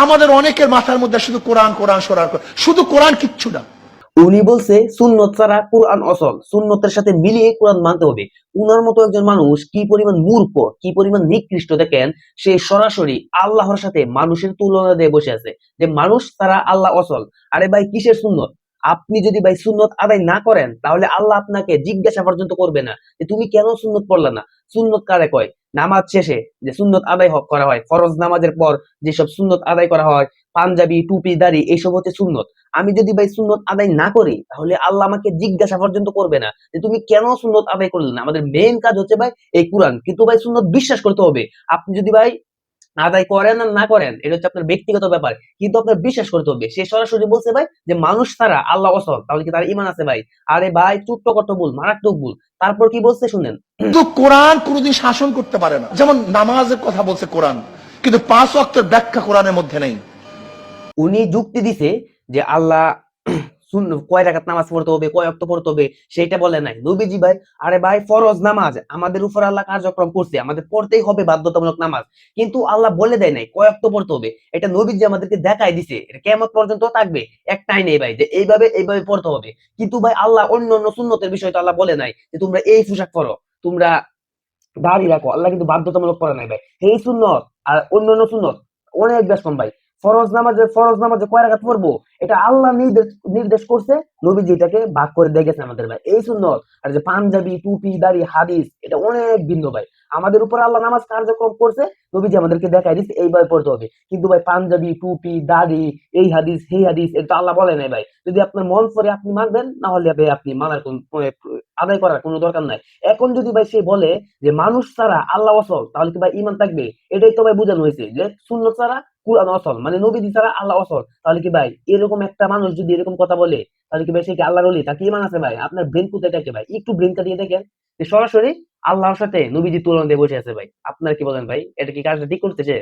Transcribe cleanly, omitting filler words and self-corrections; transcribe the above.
আমাদের অনেকের মাথার মধ্যে শুধু কোরআন কোরআন সরার শুধু কোরআন কিচ্ছু না। উনি বলছে সুন্নত ছাড়া কোরআন অসল, সুন্নতের সাথে মিলিয়ে কোরআন মানতে হবে। উনার মতো একজন মানুষ কি পরিমাণ মূর্খ, কি পরিমাণ নিকৃষ্ট দেখেন। সে সরাসরি আল্লাহর সাথে মানুষের তুলনা দিয়ে বসে আছে যে মানুষ ছাড়া আল্লাহ অসল। আরে ভাই কিসের সুন্নত? আপনি যদি ভাই সুন্নত আদায় না করেন তাহলে আল্লাহ আপনাকে জিজ্ঞাসা পর্যন্ত করবে না যে তুমি কেন সুন্নত পড়লা না। সুন্নত কারে কয়? নামাজ শেষে যে সুন্নত আদায় করা হয়, ফরজ নামাজের পর যেসব সুন্নত আদায় করা হয়, পাঞ্জাবি টুপি দাড়ি এইসব হচ্ছে সুন্নত। আমি যদি ভাই সুন্নত আদায় না করি তাহলে আল্লাহ আমাকে জিজ্ঞাসা পর্যন্ত করবে না যে তুমি কেন সুন্নত আদায় করলে না। আমাদের মেইন কাজ হচ্ছে ভাই এই কোরআন, কিন্তু ভাই সুন্নত বিশ্বাস করতে হবে। আপনি যদি ভাই আদায় করেন আর না করেন এটা হচ্ছে আপনার ব্যক্তিগত ব্যাপার, কিন্তু আপনার বিশ্বাস করতে হবে। সে সরাসরি বলছে ভাই যে মানুষ ছাড়া আল্লাহ অসল, তাহলে কি তার ইমান আছে ভাই? আরে ভাই ছোট্ট কত ভুল, মারাত্মক ভুল। তারপর কি বলছে শুনেন, কিন্তু কোরআন কোনোদিন শাসন করতে পারে না। যেমন নামাজের কথা বলছে কোরআন, কিন্তু 5 ওয়াক্তের ব্যাখ্যা কোরআনের মধ্যে নেই। উনি যুক্তি দিছে যে আল্লাহ কয় রাকাত নামাজ পড়তে হবে, কয় ওয়াক্ত পড়তে হবে সেটা বলে নাই নবীজি ভাই। আরে ভাই ফরজ নামাজ আমাদের উপর আল্লাহ কার্যক্রম করছে, আমাদের পড়তেই হবে বাধ্যতামূলক নামাজ, কিন্তু আল্লাহ বলে দেয় নাই কয় ওয়াক্ত পড়তে হবে। এটা নবীজি আমাদেরকে দেখাই দিছে, এটা কিয়ামত পর্যন্ত থাকবে একটাই নেই ভাই যে এইভাবে এইভাবে পড়তে হবে। কিন্তু ভাই আল্লাহ অন্য অন্য সুন্নতের বিষয় তো আল্লাহ বলে নাই যে তোমরা এই পোশাক পরো, তোমরা দাড়ি রাখো। আল্লাহ কিন্তু বাধ্যতামূলক করে নাই ভাই। এই সুন্নত আর অন্যান্য সুন্নত অনেক বেশ কম ভাই। ফরজ নামাজে কয় রাকাত পড়বো এটা আল্লাহ নির্দেশ নির্দেশ করছে, নবীজি এটাকে ভাগ করে দিয়ে গেছে আমাদের ভাই। এই সুন্নত আর যে পাঞ্জাবি টুপি দাড়ি হাদিস এটা অনেক ভিন্ন ভাই। আমাদের উপর আল্লাহ নামাজ কার্যক্রম করছে, নবীজি আমাদেরকে দেখাই দিচ্ছে এইভাবে পড়তে হবে। কিন্তু ভাই পাঞ্জাবি টুপি দাড়ি এই হাদিস সেই হাদিস এটা আল্লাহ বলে নাই ভাই। যদি আপনার মন করে আপনি মানবেন, না হলে ভাই আপনি মানার কোন আদায় করার কোনো দরকার নাই। এখন যদি ভাই সে বলে যে মানুষ ছাড়া আল্লাহ অসল, তাহলে কি ভাই ইমান থাকবে? এটাই তো ভাই বোঝানো হয়েছে যে সুন্নত ছাড়া কুরআন অসল, মানে নবীজি ছাড়া আল্লাহ অসল। তাহলে কি ভাই এরকম একটা মানুষ যদি এরকম কথা বলে তাহলে কি ভাই সে কি আল্লাহর ওলি? তার কি ইমান আছে ভাই? আপনার ব্রেন কোথায় থাকে ভাই? একটু ব্রেন কাটিয়ে দেখেন যে সরাসরি আল্লাহর সাথে নবীজি তুলনা দিয়ে বসে আছে ভাই। আপনার কি বলেন ভাই, এটা কি কাজটা ঠিক করতেছে?